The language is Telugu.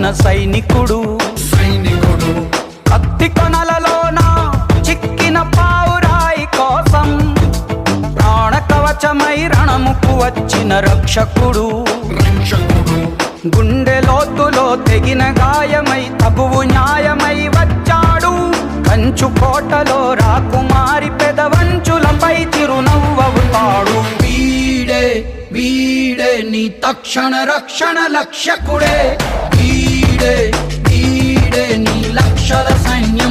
కాచిన సైనికుడు కత్తి కొనలలోన చిక్కిన పావురాయి కోసం ప్రాణ కవచమై రణముకు వచ్చిన రక్షకుడు గుండె లోతులో తెగిన గాయమై తగువు న్యాయమై వచ్చాడు కంచు కోటలో రాకుమారి పెదవంచులపై చిరునవ్వవుతాడు వీడే వీడే నీ తక్షణ రక్షణ లక్ష్యకుడే వీడే వీడే నీ లక్షల సైన్య